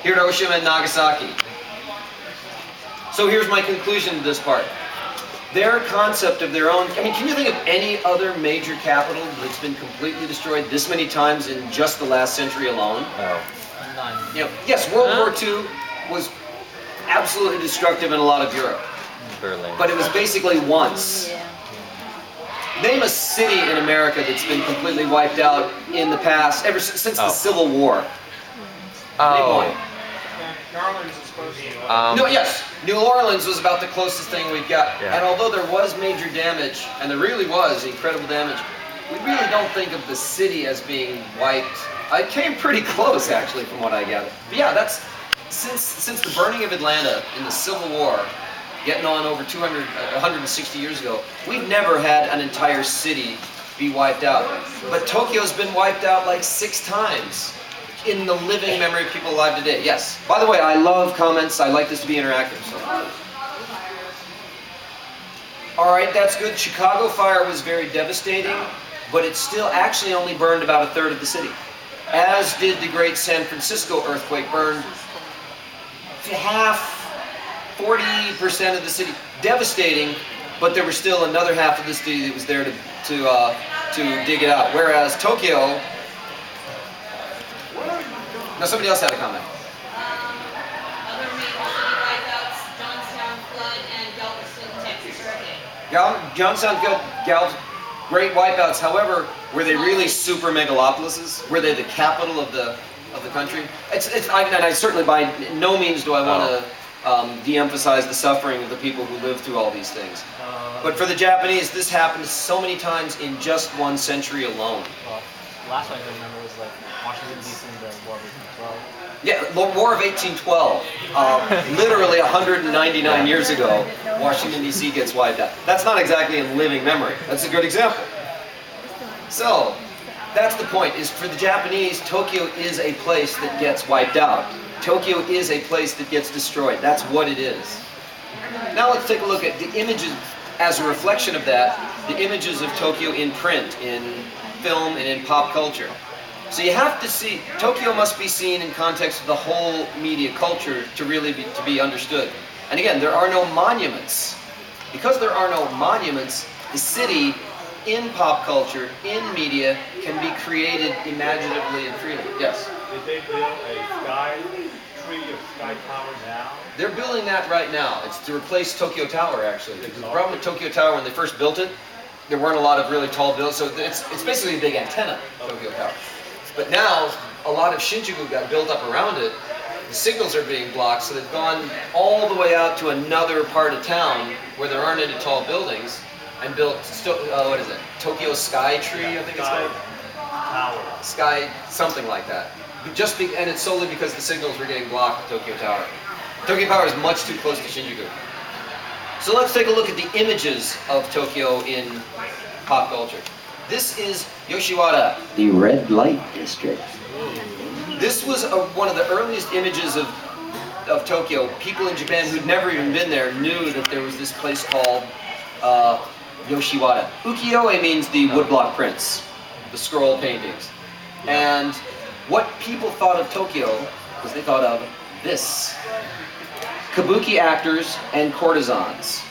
Hiroshima and Nagasaki. So here's my conclusion to this part. Their concept of their own, I mean, can you think of any other major capital that's been completely destroyed this many times in just the last century alone? Oh. You know, yes, World War II was absolutely destructive in a lot of Europe. Berlin. But it was basically once. Name a city in America that's been completely wiped out in the past, ever since the Civil War. Name one. New Orleans is supposed to. No, yes, New Orleans was about the closest thing we've got. Yeah. And although there was major damage, and there really was incredible damage, we really don't think of the city as being wiped. I came pretty close, actually, from what I gathered. But yeah, that's since the burning of Atlanta in the Civil War, getting on over 160 years ago, we've never had an entire city be wiped out. But Tokyo's been wiped out like 6 times in the living memory of people alive today. Yes. By the way, I love comments. I like this to be interactive. So. All right, that's good. Chicago fire was very devastating, but it still actually only burned about 1/3 of the city. As did the great San Francisco earthquake, burned half, 40% of the city. Devastating, but there was still another half of the city that was there to dig it out. Whereas Tokyo. Now somebody else had a comment. Other major city wipeouts, Johnstown flood and Galveston, Texas hurricane. Johnstown, great wipeouts. However, were they really super megalopolises? Were they the capital of the country? I certainly by no means do I want to de-emphasize the suffering of the people who lived through all these things. But for the Japanese, this happened so many times in just 1 century alone. Well, last one I can remember was like Washington D.C. in the War of 1812. Yeah, the War of 1812. Literally 199 years ago, Washington D.C. gets wiped out. That's not exactly in living memory. That's a good example. So, that's the point, is for the Japanese, Tokyo is a place that gets wiped out. Tokyo is a place that gets destroyed. That's what it is. Now let's take a look at the images as a reflection of that, the images of Tokyo in print, in film, and in pop culture. So you have to see, Tokyo must be seen in context of the whole media culture to really be understood. And again, there are no monuments. Because there are no monuments, the city in pop culture, in media, can be created imaginatively and freely. Yes? Did they build a sky tree of sky tower now? They're building that right now. It's to replace Tokyo Tower, actually. Because the problem with Tokyo Tower, when they first built it, there weren't a lot of really tall buildings, so it's basically a big antenna, Tokyo Tower. But now, a lot of Shinjuku got built up around it. The signals are being blocked, so they've gone all the way out to another part of town where there aren't any tall buildings, and built, what is it? Tokyo Sky Tree, I think it's called? Tower. Sky, something like that. And it's solely because the signals were getting blocked at Tokyo Tower. Tokyo Tower is much too close to Shinjuku. So let's take a look at the images of Tokyo in pop culture. This is Yoshiwara, the red light district. This was one of the earliest images of Tokyo. People in Japan who'd never even been there knew that there was this place called Yoshiwara. Ukiyo-e means the woodblock prints, the scroll paintings. And what people thought of Tokyo was they thought of this. Kabuki actors and courtesans.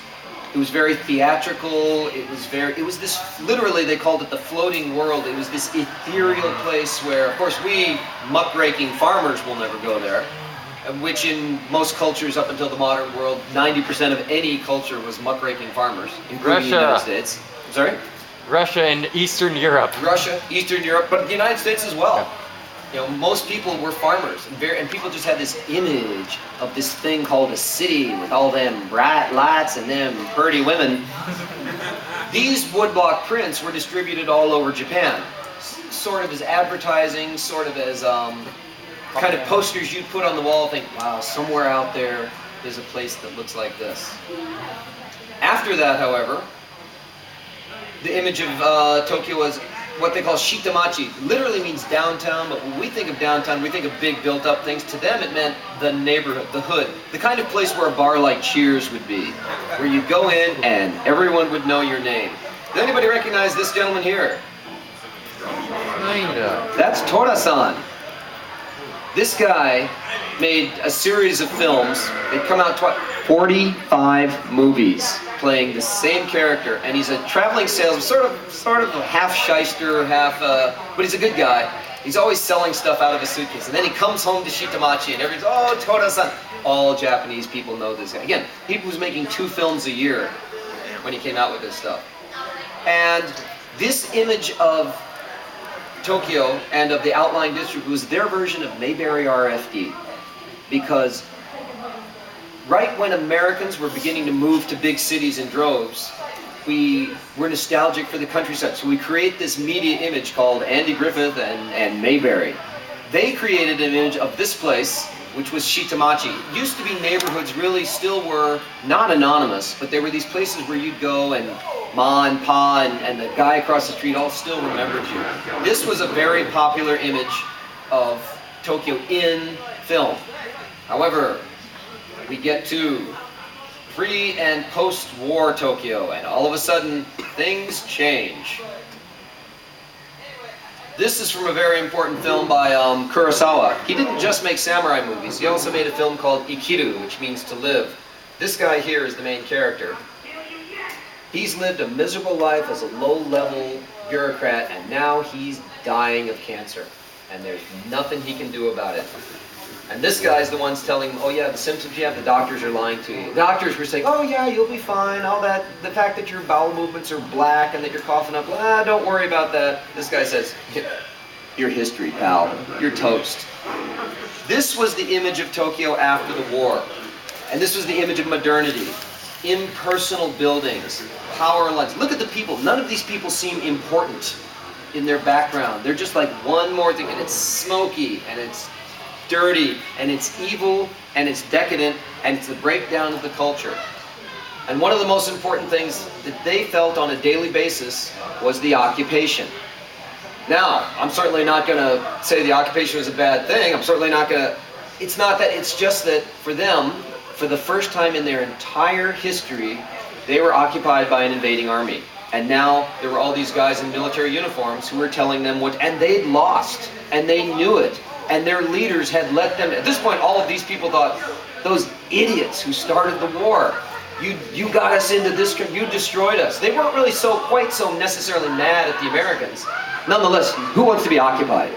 It was very theatrical, it was this, literally they called it the floating world. It was this ethereal place where, of course, we muckraking farmers will never go there, which in most cultures up until the modern world, 90% of any culture was muckraking farmers, including the United States. I'm sorry? Russia and Eastern Europe. Russia, Eastern Europe, but the United States as well. You know, most people were farmers, and people just had this image of this thing called a city with all them bright lights and them pretty women. These woodblock prints were distributed all over Japan, sort of as advertising, sort of as kind of posters you'd put on the wall, think, wow, somewhere out there, there's a place that looks like this. After that, however, the image of Tokyo was what they call shitamachi. Literally means downtown, but when we think of downtown, we think of big built-up things. To them, it meant the neighborhood, the hood, the kind of place where a bar like Cheers would be, where you go in and everyone would know your name. Does anybody recognize this gentleman here? Kinda. That's Tora-san. This guy made a series of films. They'd come out 45 movies playing the same character, and he's a traveling salesman, sort of a half shyster, but he's a good guy. He's always selling stuff out of a suitcase, and then he comes home to Shitamachi, and everybody's, oh, Toda-san. All Japanese people know this guy. Again, he was making 2 films a year when he came out with this stuff. And this image of Tokyo and of the outlying district was their version of Mayberry RFD, because right when Americans were beginning to move to big cities in droves, we were nostalgic for the countryside, so we create this media image called Andy Griffith and Mayberry. They created an image of this place, which was Shitamachi. It used to be neighborhoods, really still were not anonymous, but they were these places where you'd go and Ma and Pa and the guy across the street all still remembered you. This was a very popular image of Tokyo in film. However, we get to pre- and post-war Tokyo, and all of a sudden, things change. This is from a very important film by Kurosawa. He didn't just make samurai movies, he also made a film called Ikiru, which means to live. This guy here is the main character. He's lived a miserable life as a low-level bureaucrat, and now he's dying of cancer. And there's nothing he can do about it. And this guy's the one's telling him, oh yeah, the symptoms you have, the doctors are lying to you. The doctors were saying, oh yeah, you'll be fine, all that, the fact that your bowel movements are black and that you're coughing up, don't worry about that. This guy says, your history, pal, you're toast. This was the image of Tokyo after the war. And this was the image of modernity. Impersonal buildings, power lines. Look at the people. None of these people seem important in their background. They're just like one more thing, and it's smoky, and it's dirty, and it's evil, and it's decadent, and it's the breakdown of the culture. And one of the most important things that they felt on a daily basis was the occupation. Now, I'm certainly not going to say the occupation was a bad thing. I'm certainly not going to... It's not that. It's just that for them, for the first time in their entire history, they were occupied by an invading army. And now there were all these guys in military uniforms who were telling them what... And they'd lost, and they knew it. And their leaders had let them... At this point, all of these people thought, those idiots who started the war, you got us into this, you destroyed us. They weren't really quite so necessarily mad at the Americans. Nonetheless, who wants to be occupied?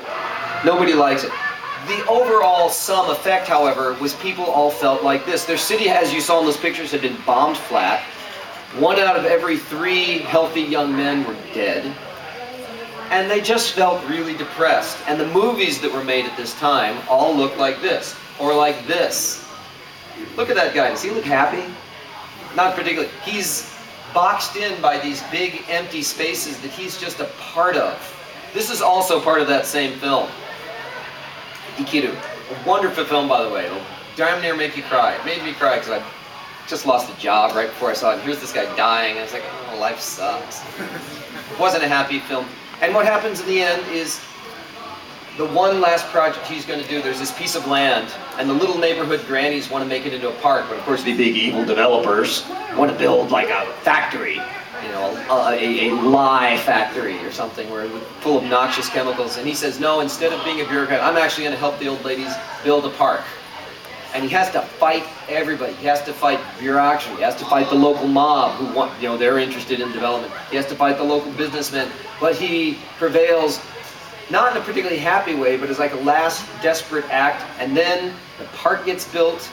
Nobody likes it. The overall sum effect, however, was people all felt like this. Their city, as you saw in those pictures, had been bombed flat. 1 out of every 3 healthy young men were dead. And they just felt really depressed. And the movies that were made at this time all looked like this, or like this. Look at that guy. Does he look happy? Not particularly. He's boxed in by these big empty spaces that he's just a part of. This is also part of that same film. Ikiru. A wonderful film, by the way. It'll damn near make you cry. It made me cry because I just lost a job right before I saw it. And here's this guy dying. And I was like, oh, life sucks. It wasn't a happy film. And what happens in the end is the one last project he's going to do, there's this piece of land, and the little neighborhood grannies want to make it into a park, but of course the big evil developers want to build like a factory, you know, a lye factory or something where full of noxious chemicals. And he says, no, instead of being a bureaucrat, I'm actually going to help the old ladies build a park. And he has to fight everybody. He has to fight bureaucracy. He has to fight the local mob who want, you know, they're interested in development. He has to fight the local businessmen. But he prevails, not in a particularly happy way, but as like a last desperate act. And then the park gets built,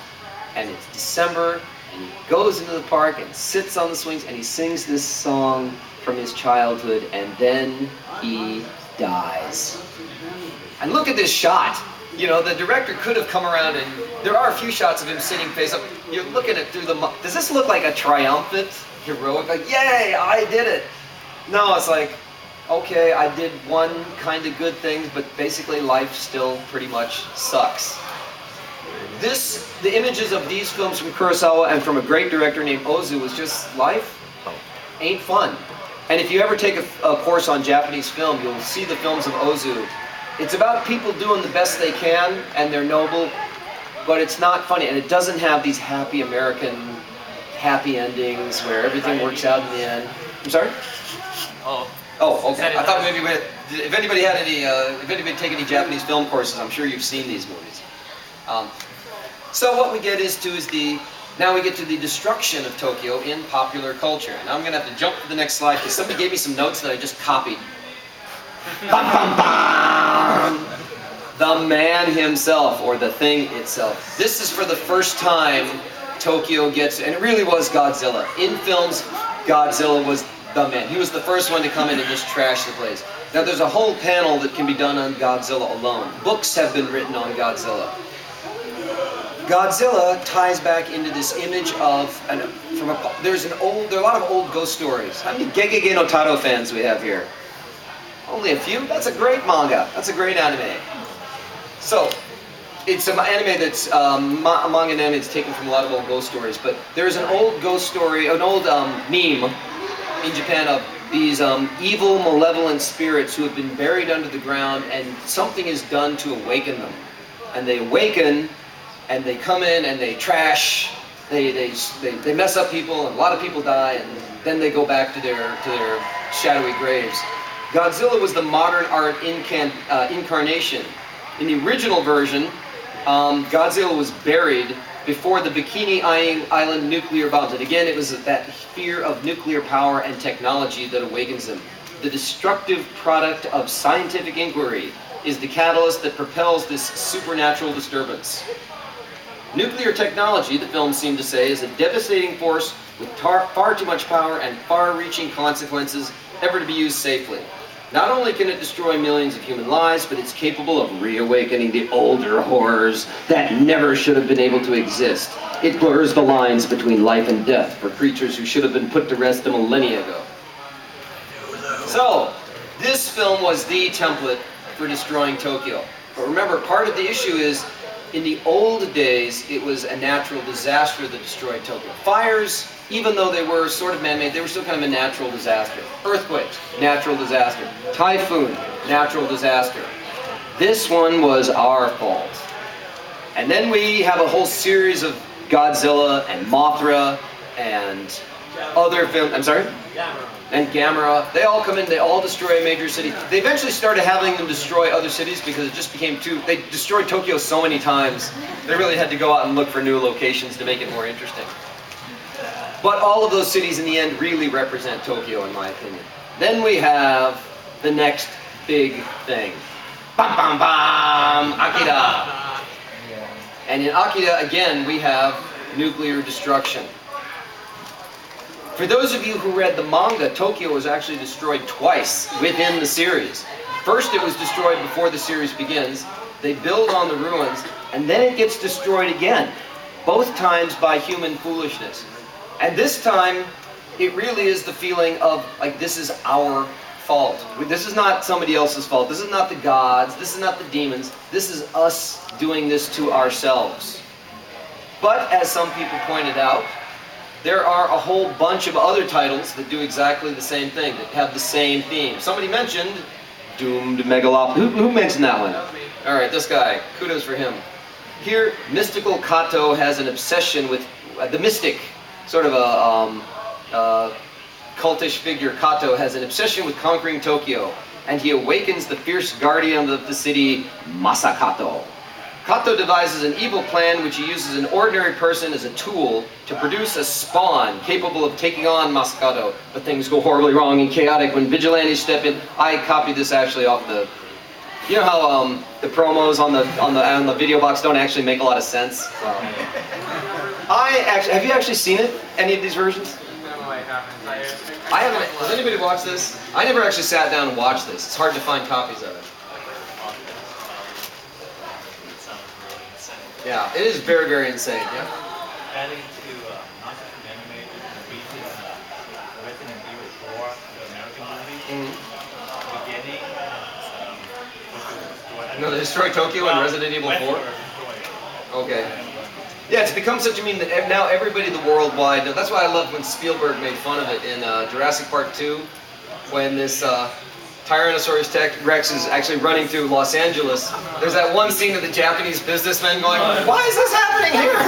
and it's December, and he goes into the park and sits on the swings, and he sings this song from his childhood, and then he dies. And look at this shot. You know, the director could have come around, and there are a few shots of him sitting face up. You're looking at through the... Does this look like a triumphant, heroic, like, yay, I did it? No, it's like, okay, I did one kind of good thing, but basically life still pretty much sucks. The images of these films from Kurosawa and from a great director named Ozu was just, life ain't fun. And if you ever take a course on Japanese film, you'll see the films of Ozu. It's about people doing the best they can, and they're noble, but it's not funny, and it doesn't have these happy American happy endings where everything works out in the end. I'm sorry? Oh. Oh, okay. I thought maybe if anybody had any, if anybody taken any Japanese film courses, I'm sure you've seen these movies. So what we get now we get to the destruction of Tokyo in popular culture. And I'm going to have to jump to the next slide because somebody gave me some notes that I just copied. Bum, bum, bum. The man himself, or the thing itself. This is for the first time Tokyo gets, and it really was Godzilla. In films, Godzilla was the man. He was the first one to come in and just trash the place. Now there's a whole panel that can be done on Godzilla alone. Books have been written on Godzilla. Godzilla ties back into this image of, there are a lot of old ghost stories. How many Gegege no Taro fans we have here? Only a few? That's a great manga. That's a great anime. So, it's an anime that's, manga and anime that's taken from a lot of old ghost stories, but there's an old ghost story, an old meme in Japan of these evil, malevolent spirits who have been buried under the ground, and something is done to awaken them. And they awaken, and they come in and they trash, they mess up people, and a lot of people die, and then they go back to their shadowy graves. Godzilla was the modern art incarnation. In the original version, Godzilla was buried before the Bikini Island nuclear bombs. And again, it was that fear of nuclear power and technology that awakens him. The destructive product of scientific inquiry is the catalyst that propels this supernatural disturbance. Nuclear technology, the film seemed to say, is a devastating force with far too much power and far-reaching consequences ever to be used safely. Not only can it destroy millions of human lives, but it's capable of reawakening the older horrors that never should have been able to exist. It blurs the lines between life and death for creatures who should have been put to rest a millennia ago. So, this film was the template for destroying Tokyo. But remember, part of the issue is, in the old days, it was a natural disaster that destroyed Tokyo. Fires, even though they were sort of man-made, they were still kind of a natural disaster. Earthquakes, natural disaster. Typhoon, natural disaster. This one was our fault. And then we have a whole series of Godzilla and Mothra and other films. I'm sorry? And Gamera. They all come in, they all destroy a major city. They eventually started having them destroy other cities because it just became they destroyed Tokyo so many times, they really had to go out and look for new locations to make it more interesting. But all of those cities in the end really represent Tokyo, in my opinion. Then we have the next big thing. Bam, bam, bam! Akira! And in Akira, again, we have nuclear destruction. For those of you who read the manga, Tokyo was actually destroyed twice within the series. First, it was destroyed before the series begins. They build on the ruins, and then it gets destroyed again. Both times by human foolishness. And this time, it really is the feeling of, like, this is our fault. This is not somebody else's fault. This is not the gods. This is not the demons. This is us doing this to ourselves. But, as some people pointed out, there are a whole bunch of other titles that do exactly the same thing, that have the same theme. Somebody mentioned Doomed Megalopolis. Who mentioned that one? Alright, this guy. Kudos for him. Here, mystical Kato has an obsession with the mystic, sort of a cultish figure. Kato has an obsession with conquering Tokyo, and he awakens the fierce guardian of the city, Masakato. Kato devises an evil plan which he uses an ordinary person as a tool to produce a spawn capable of taking on Masakato. But things go horribly wrong and chaotic when vigilantes step in. I copied this actually off the... You know how the promos on the video box don't actually make a lot of sense? Have you actually seen it? Any of these versions? No, I haven't. I haven't. Has anybody watched this? I never actually sat down and watched this. It's hard to find copies of it. Yeah, it is very, very insane. Yeah. Adding to not just an animated movie, Resident Evil 4, the American movie. Beginning, No, they destroy Tokyo in Resident Evil 4? Okay. Yeah, it's become such a meme that now everybody in the worldwide, that's why I love when Spielberg made fun of it in Jurassic Park 2, when this Tyrannosaurus Rex is actually running through Los Angeles. There's that one scene of the Japanese businessmen going, "Why is this happening here?"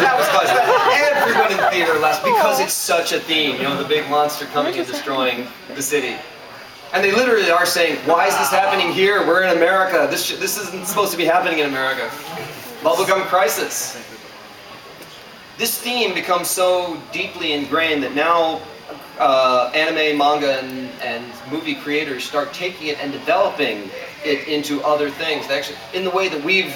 That was fun. Everyone in theater laughs because it's such a theme, you know, the big monster coming and destroying the city. And they literally are saying, why is this happening here? We're in America. This isn't supposed to be happening in America. Bubblegum crisis. This theme becomes so deeply ingrained that now anime, manga, and movie creators start taking it and developing it into other things. Actually, in the way that we've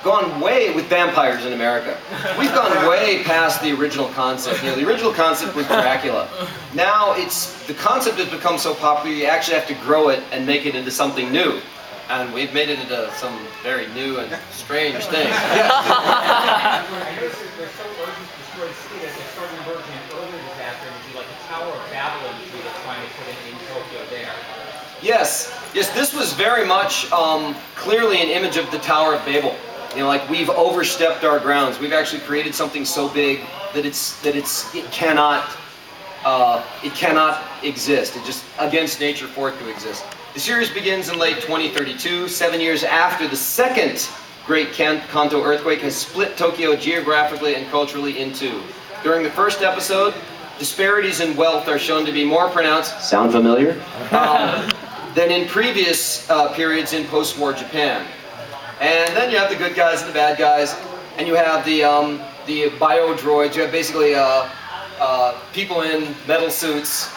gone way with vampires in America. We've gone way past the original concept. You know, the original concept was Dracula. Now the concept has become so popular you actually have to grow it and make it into something new. And we've made it into some very new and strange things. Yeah. I noticed they're so urgent to destroy the city that they're starting to version an earlier disaster, which is like the Tower of Babel imagery that's trying to put in Tokyo there. Yes, this was very much clearly an image of the Tower of Babel. You know, like we've overstepped our grounds. We've actually created something so big that it cannot exist. It's just against nature for it to exist. The series begins in late 2032, 7 years after the second Great Kanto earthquake has split Tokyo geographically and culturally in two. During the first episode, disparities in wealth are shown to be more pronounced. Sound familiar? Than in previous periods in post-war Japan. And then you have the good guys and the bad guys, and you have the bio droids. You have basically people in metal suits,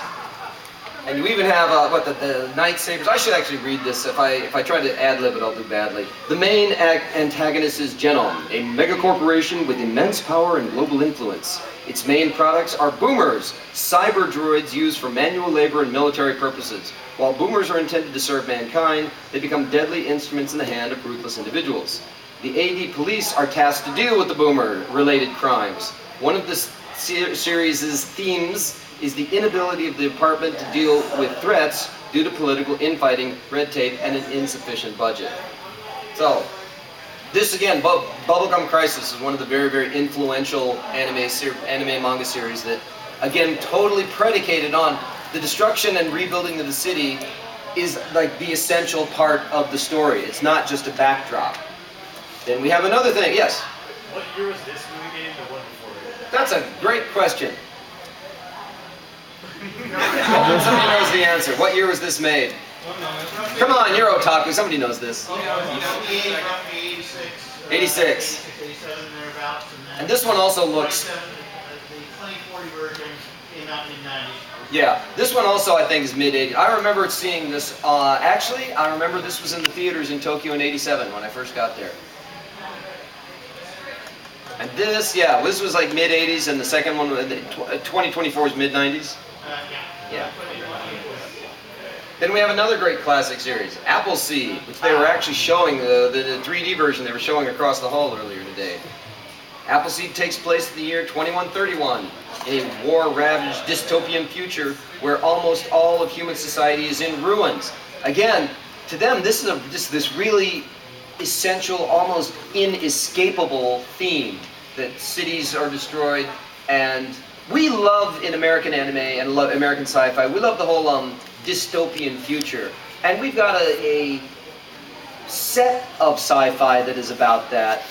and you even have the lightsabers. I should actually read this. If I try to ad-lib it, I'll do badly. The main antagonist is Genom, a megacorporation with immense power and global influence. Its main products are boomers, cyber droids used for manual labor and military purposes. While boomers are intended to serve mankind, they become deadly instruments in the hand of ruthless individuals. The AD police are tasked to deal with the boomer-related crimes. One of the series' themes is the inability of the department to deal with threats due to political infighting, red tape, and an insufficient budget. So, this again, Bubblegum Crisis is one of the very, very influential anime manga series that, again, totally predicated on the destruction and rebuilding of the city is like the essential part of the story. It's not just a backdrop. Then we have another thing, yes? What year was this movie made and the one before it? That's a great question. Somebody knows the answer. What year was this made? Come on, you're otaku. Somebody knows this. 86. And this one also looks... The 2040 version came out in the 90s. Yeah, this one also I think is mid-80s. I remember seeing this, actually, I remember this was in the theaters in Tokyo in 87 when I first got there. And this, yeah, this was like mid-80s, and the second one, 2024 is mid-90s. Yeah. Then we have another great classic series, Appleseed, which they were actually showing, the 3D version they were showing across the hall earlier today. Appleseed takes place in the year 2131, in a war-ravaged dystopian future where almost all of human society is in ruins. Again, to them, this is just this really essential, almost inescapable theme that cities are destroyed. And we love in American anime and love American sci-fi, we love the whole dystopian future. And we've got a set of sci-fi that is about that.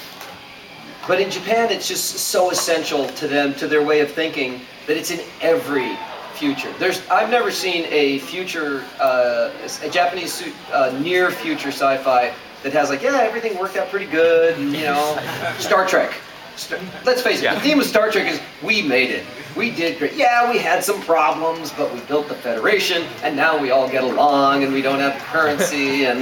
But in Japan, it's just so essential to them, to their way of thinking, that it's in every future. I've never seen a future, a Japanese near future sci-fi that has like, yeah, everything worked out pretty good, and, you know, Star Trek. Let's face it, the theme of Star Trek is, we made it. We did great. Yeah, we had some problems, but we built the Federation, and now we all get along, and we don't have currency, and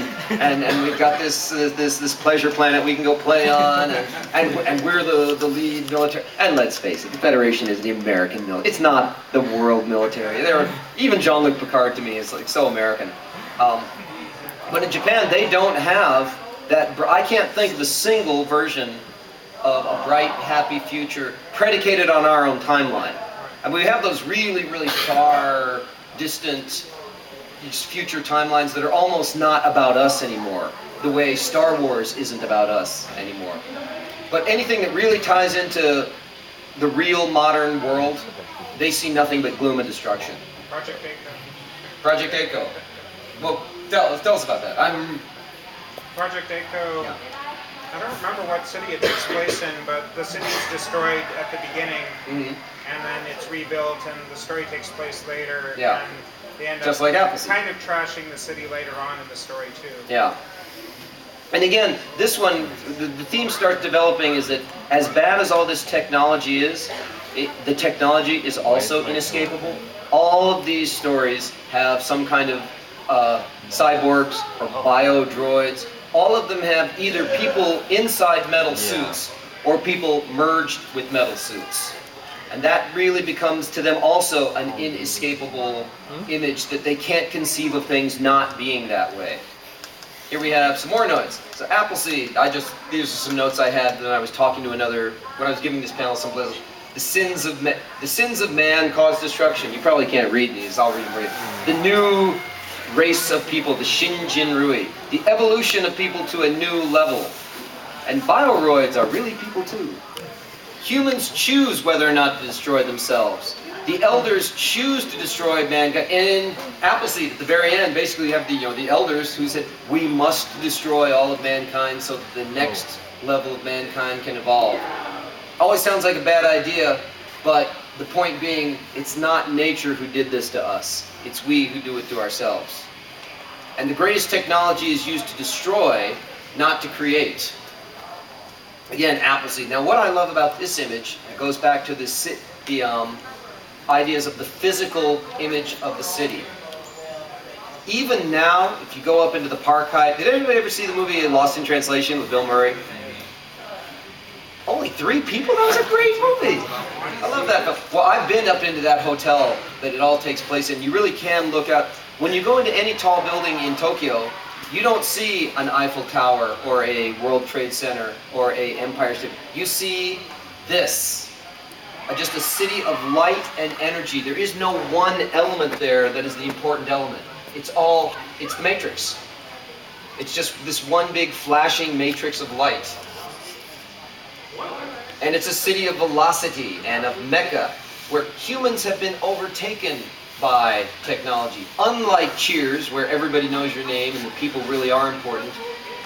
we've got this pleasure planet we can go play on, and we're the lead military. And let's face it, the Federation is the American military. It's not the world military. Even Jean-Luc Picard to me is like so American. But in Japan, they don't have that. I can't think of a single version of a bright, happy future predicated on our own timeline. And we have those really, really far, distant future timelines that are almost not about us anymore, the way Star Wars isn't about us anymore. But anything that really ties into the real modern world, they see nothing but gloom and destruction. Project Echo. Project Echo. Well, tell us about that. Project Echo. Yeah. I don't remember what city it takes place in, but the city is destroyed at the beginning, and then it's rebuilt, and the story takes place later. Yeah. And They end Just up like Appleseed. kind of trashing the city later on in the story too. Yeah. And again, this one, the theme starts developing is that as bad as all this technology is, the technology is also inescapable. All of these stories have some kind of cyborgs or bio-droids. All of them have either people inside metal suits or people merged with metal suits. And that really becomes to them also an inescapable image that they can't conceive of things not being that way. Here we have some more notes. So Appleseed, these are some notes I had when I was talking to when I was giving this panel someplace. The sins of man cause destruction. You probably can't read these, I'll read them for you. The new race of people, the Shinjinrui. The evolution of people to a new level. And bioroids are really people too. Humans choose whether or not to destroy themselves. The elders choose to destroy mankind. And in Appleseed, at the very end, basically you have the elders who said, we must destroy all of mankind so that the next level of mankind can evolve. Always sounds like a bad idea, but the point being, it's not nature who did this to us. It's we who do it to ourselves. And the greatest technology is used to destroy, not to create. Again, Appleseed. Now what I love about this image, it goes back to the ideas of the physical image of the city. Even now, if you go up into the park high, did anybody ever see the movie Lost in Translation with Bill Murray? Only 3 people? That was a great movie. I love that film. Well, I've been up into that hotel that it all takes place in. You really can look out. When you go into any tall building in Tokyo, you don't see an Eiffel Tower or a World Trade Center or a Empire State. You see this. Just a city of light and energy. There is no one element there that is the important element. It's the matrix. It's just this one big flashing matrix of light. And it's a city of velocity and of mecha, where humans have been overtaken by technology. Unlike Cheers, where everybody knows your name and the people really are important,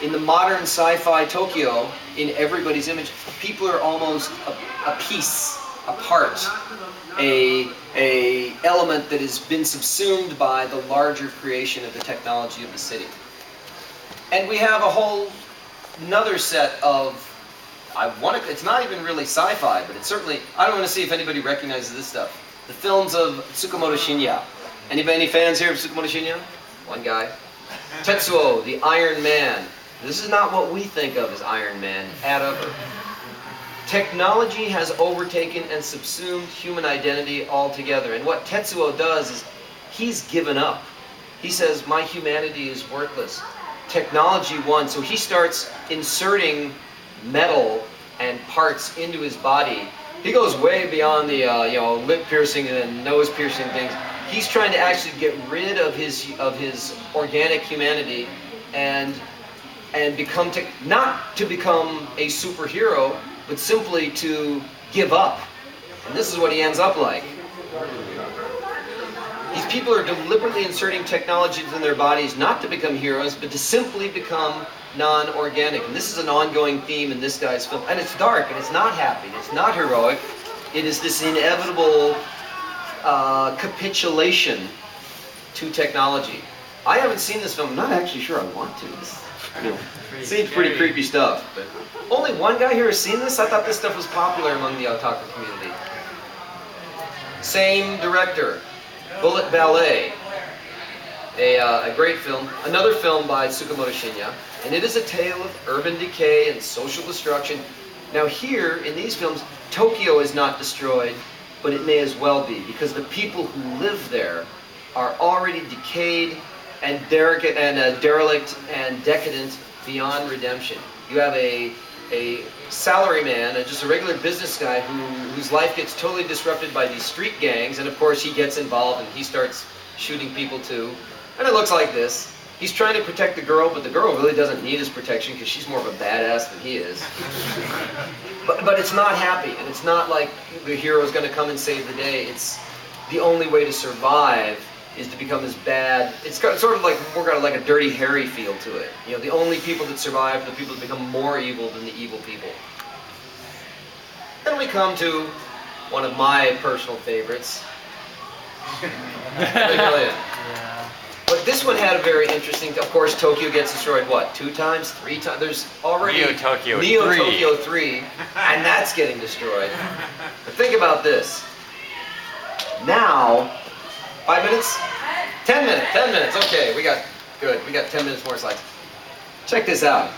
in the modern sci-fi Tokyo, in everybody's image, people are almost a piece, a part, a element that has been subsumed by the larger creation of the technology of the city. And we have a whole another set of, it's not even really sci-fi, but it's certainly, I don't want to see if anybody recognizes this stuff. The films of Tsukamoto Shinya. Any fans here of Tsukamoto Shinya? One guy. Tetsuo, the Iron Man. This is not what we think of as Iron Man, at all. Technology has overtaken and subsumed human identity altogether. And what Tetsuo does is, he's given up. He says, my humanity is worthless. Technology won. So he starts inserting metal and parts into his body. He goes way beyond the lip piercing and nose piercing things. He's trying to actually get rid of his organic humanity and become not to become a superhero, but simply to give up. And this is what he ends up like. These people are deliberately inserting technologies in their bodies not to become heroes, but to simply become non-organic. And this is an ongoing theme in this guy's film. And it's dark, and it's not happy, and it's not heroic. It is this inevitable capitulation to technology. I haven't seen this film. I'm not actually sure I want to. It seems pretty creepy stuff. But only one guy here has seen this? I thought this stuff was popular among the otaku community. Same director. Bullet Ballet, a great film, another film by Tsukamoto Shinya, and it is a tale of urban decay and social destruction. Now here, in these films, Tokyo is not destroyed, but it may as well be, because the people who live there are already decayed and derelict and decadent beyond redemption. You have a salaryman, just a regular business guy whose life gets totally disrupted by these street gangs, and of course he gets involved and he starts shooting people too. And it looks like this. He's trying to protect the girl, but the girl really doesn't need his protection because she's more of a badass than he is. But it's not happy, and it's not like the hero's going to come and save the day. It's the only way to survive is to become as bad. It's got sort of like more got like a Dirty Harry feel to it. You know, the only people that survive are the people that become more evil than the evil people. Then we come to one of my personal favorites, Evangelion. But this one had a very interesting. Of course, Tokyo gets destroyed. What? 2 times? 3 times? There's already Neo Tokyo 3. Tokyo 3, and that's getting destroyed. But think about this. Now, 5 minutes? 10 minutes. 10 minutes. Okay, we got 10 minutes more slides. Check this out.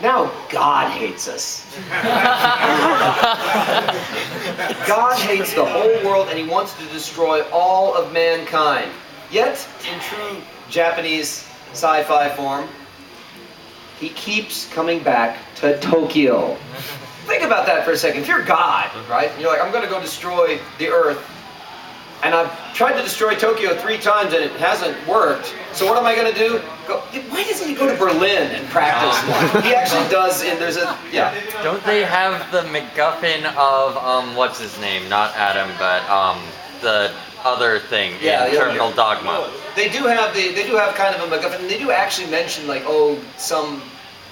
Now God hates us. God hates the whole world, and he wants to destroy all of mankind. Yet, in true Japanese sci-fi form, he keeps coming back to Tokyo. Think about that for a second. If you're God, right? You're like, I'm going to go destroy the Earth. And I've tried to destroy Tokyo 3 times and it hasn't worked. So what am I going to do? Why doesn't he go to Berlin and practice? He actually does, and there's a, yeah. Don't they have the MacGuffin of, what's his name? Not Adam, but, the other thing in Terminal Dogma. They do have kind of a MacGuffin, and they do actually mention, like, oh, some,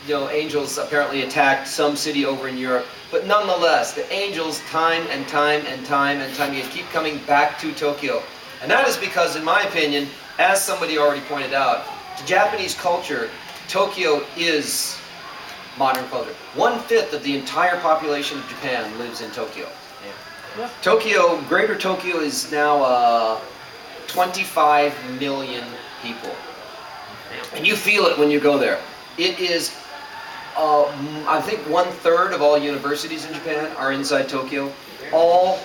angels apparently attacked some city over in Europe. But nonetheless, the angels, time and time and time and time again, keep coming back to Tokyo. And that is because, in my opinion, as somebody already pointed out, to Japanese culture, Tokyo is modern culture. 1/5 of the entire population of Japan lives in Tokyo. Yeah. Tokyo, Greater Tokyo is now 25 million people. And you feel it when you go there. It is I think 1/3 of all universities in Japan are inside Tokyo. All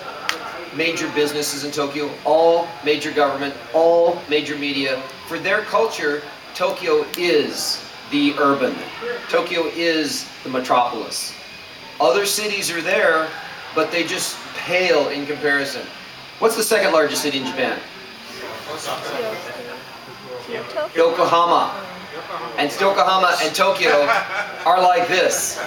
major businesses in Tokyo, all major government, all major media. For their culture, Tokyo is the urban. Tokyo is the metropolis. Other cities are there, but they just pale in comparison. What's the second largest city in Japan? Yokohama. And Yokohama and Tokyo are like this.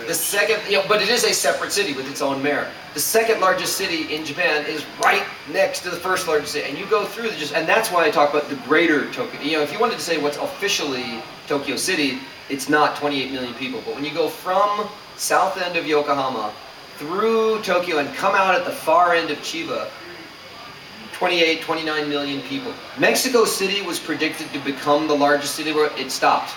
The second, but it is a separate city with its own mayor. The second largest city in Japan is right next to the first largest city. And you go through and that's why I talk about the Greater Tokyo. If you wanted to say what's officially Tokyo City, it's not 28 million people. But when you go from south end of Yokohama through Tokyo and come out at the far end of Chiba, 28, 29 million people. Mexico City was predicted to become the largest city, where it stopped.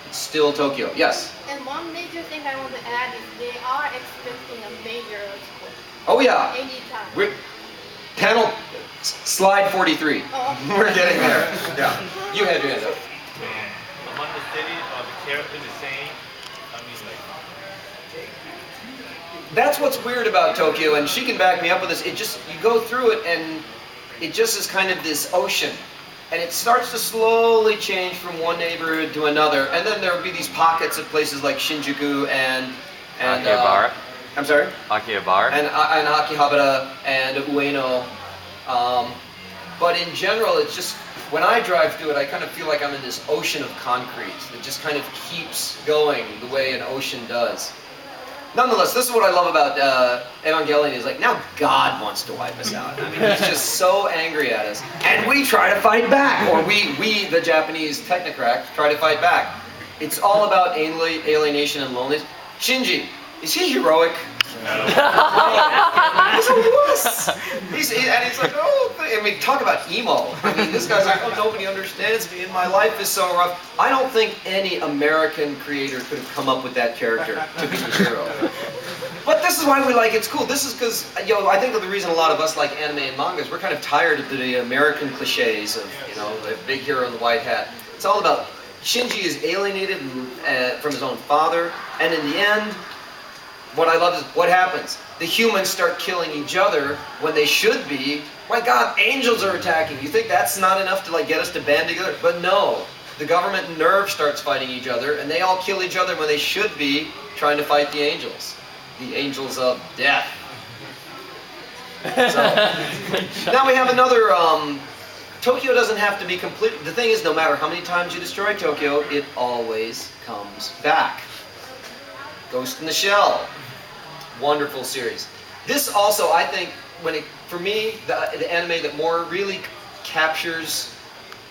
It's still Tokyo. Yes? And one major thing I want to add is they are expecting a major earthquake. Oh yeah. Anytime. Panel, slide 43. Oh. We're getting there. Yeah. You had your hand up. Among the cities, are the characters the same? That's what's weird about Tokyo, and she can back me up with this. You go through it and it just is kind of this ocean. And it starts to slowly change from one neighborhood to another. And then there will be these pockets of places like Shinjuku and Akihabara. I'm sorry? Akihabara. And Akihabara and Ueno. But in general, it's just, when I drive through it, I kind of feel like I'm in this ocean of concrete that just kind of keeps going the way an ocean does. Nonetheless, this is what I love about Evangelion, is like, now God wants to wipe us out. I mean, he's just so angry at us. And we try to fight back, or we the Japanese technocrats, try to fight back. It's all about alienation and loneliness. Shinji, is he heroic? He's a wuss. He's like, oh, I mean, talk about emo. I mean, this guy's like, oh, nobody understands me, and my life is so rough. I don't think any American creator could have come up with that character to be the hero. But this is why we like it's cool. This is because, I think the reason a lot of us like anime and manga is we're kind of tired of the American cliches of, the big hero in the white hat. It's all about Shinji is alienated from his own father, and in the end, what I love is what happens. The humans start killing each other when they should be. My God, angels are attacking. You think that's not enough to get us to band together? But no, the government NERV starts fighting each other, and they all kill each other when they should be trying to fight the angels of death. So now we have another. Tokyo doesn't have to be complete. The thing is, no matter how many times you destroy Tokyo, it always comes back. Ghost in the Shell. Wonderful series. This also, I think, for me, the anime that more really captures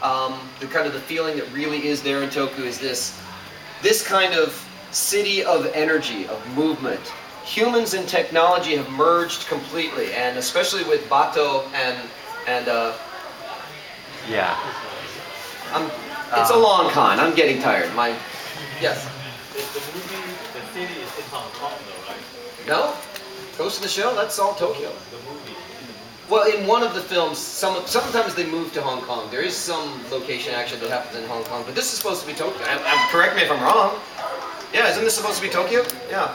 the kind of the feeling that really is there in Tokyo is this kind of city of energy, of movement. Humans and technology have merged completely, and especially with Bato and And Yeah. it's a long con. I'm getting tired. Yes. The movie, the city is in Hong Kong though, right? No? Ghost in the Shell? That's all Tokyo. The movie. Well, in one of the films, sometimes they move to Hong Kong. There is some location action that happens in Hong Kong, but this is supposed to be Tokyo. Correct me if I'm wrong. Yeah, isn't this supposed to be Tokyo? Yeah.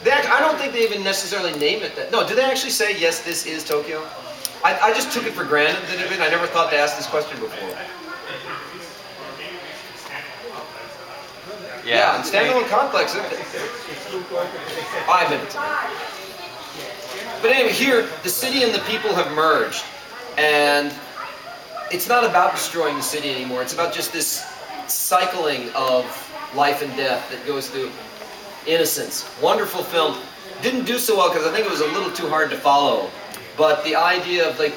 I don't think they even necessarily name it that. No, do they actually say, yes, this is Tokyo? I just took it for granted that it did. I never thought to ask this question before. Yeah, standalone complex, isn't it? 5 minutes. But anyway, here, the city and the people have merged. And it's not about destroying the city anymore. It's about just this cycling of life and death that goes through innocence. Wonderful film. Didn't do so well because I think it was a little too hard to follow. But the idea of like,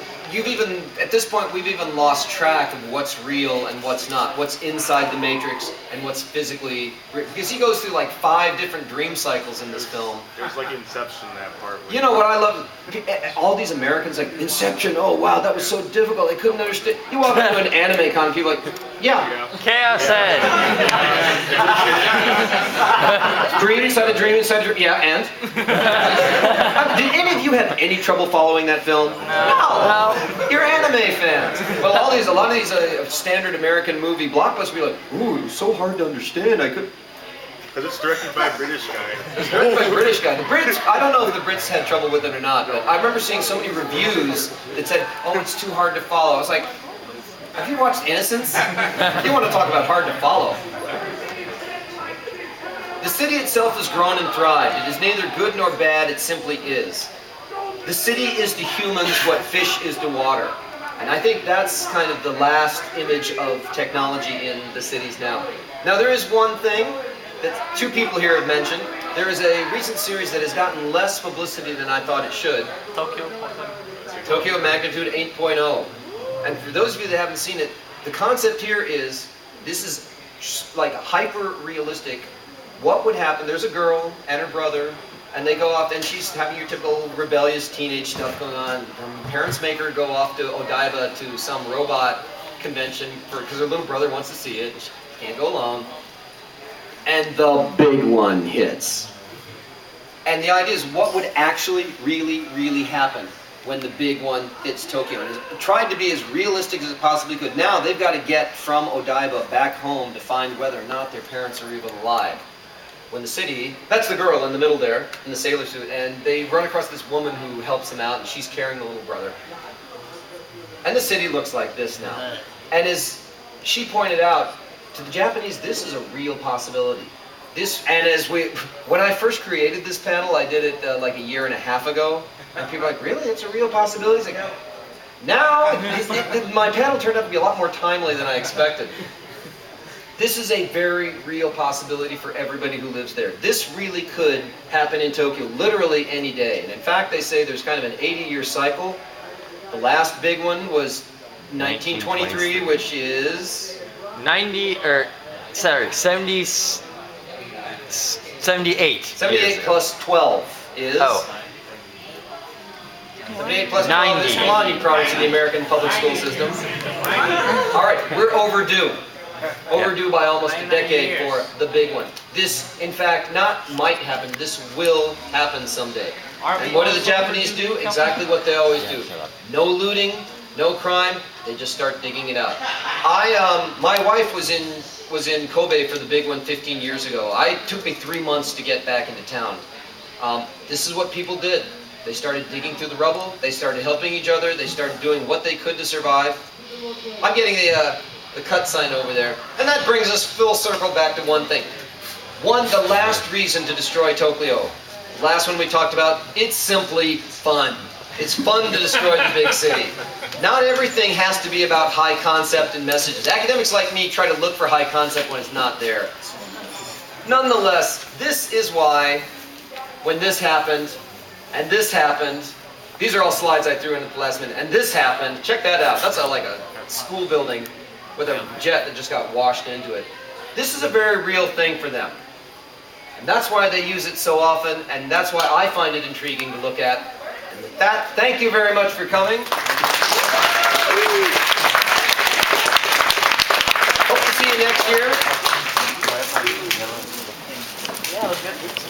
at this point, we've even lost track of what's real and what's not, what's inside the Matrix and what's physically, because he goes through like 5 different dream cycles in this film. There's like Inception, that part. You know what I love? All these Americans like, Inception, oh wow, that was so difficult, I couldn't understand. You walk into an anime con and people are like, yeah. Chaos Ed. Dream inside a dream inside a dream, yeah, and? Did any of you have any trouble following that film? No. You're anime fans. Well, a lot of these standard American movie blockbusters be like, ooh, it was so hard to understand. Because it's directed by a British guy. It's directed by a British guy. The Brits, I don't know if the Brits had trouble with it or not, but I remember seeing so many reviews that said, oh, it's too hard to follow. I was like, have you watched Innocence? You want to talk about hard to follow. The city itself has grown and thrived. It is neither good nor bad, it simply is. The city is to humans what fish is to water. And I think that's kind of the last image of technology in the cities now. Now there is one thing that 2 people here have mentioned. There is a recent series that has gotten less publicity than I thought it should. Tokyo Magnitude 8.0. And for those of you that haven't seen it, the concept here is, this is like hyper realistic. What would happen, there's a girl and her brother, and they go off, and she's having your typical rebellious teenage stuff going on. Her parents make her go off to Odaiba to some robot convention because her little brother wants to see it. She can't go along. And the big one hits. And the idea is, what would actually really happen when the big one hits Tokyo? And it tried to be as realistic as it possibly could. Now they've got to get from Odaiba back home to find whether or not their parents are even alive. When the city, that's the girl in the middle there, in the sailor suit, and they run across this woman who helps them out, and she's carrying the little brother. And the city looks like this now. And as she pointed out, to the Japanese, this is a real possibility. When I first created this panel, I did it like a year and a half ago, and people are like, really, it's a real possibility? It's like, now, my panel turned out to be a lot more timely than I expected. This is a very real possibility for everybody who lives there. This really could happen in Tokyo literally any day. And in fact, they say there's kind of an 80-year cycle. The last big one was 1923, which is... 78. 78 plus 12 is... Oh. 78 plus 12 is... Come on, you products of the American public school system. All right, we're overdue. Overdue by almost a decade for the big one. This, in fact, not might happen, this will happen someday. And what do the Japanese do? Exactly what they always do. No looting, no crime, they just start digging it out. My wife was in Kobe for the big one 15 years ago. It took me 3 months to get back into town. This is what people did. They started digging through the rubble, they started helping each other, they started doing what they could to survive. I'm getting the cut sign over there. And that brings us full circle back to one thing. The last reason to destroy Tokyo. The last one we talked about, it's simply fun. It's fun to destroy the big city. Not everything has to be about high concept and messages. Academics like me try to look for high concept when it's not there. Nonetheless, this is why, when this happened, and this happened, these are all slides I threw in at the last minute, and this happened, check that out. That's like a school building with a jet that just got washed into it. This is a very real thing for them. And that's why they use it so often, and that's why I find it intriguing to look at. And with that, thank you very much for coming. Hope to see you next year. Yeah, it was good.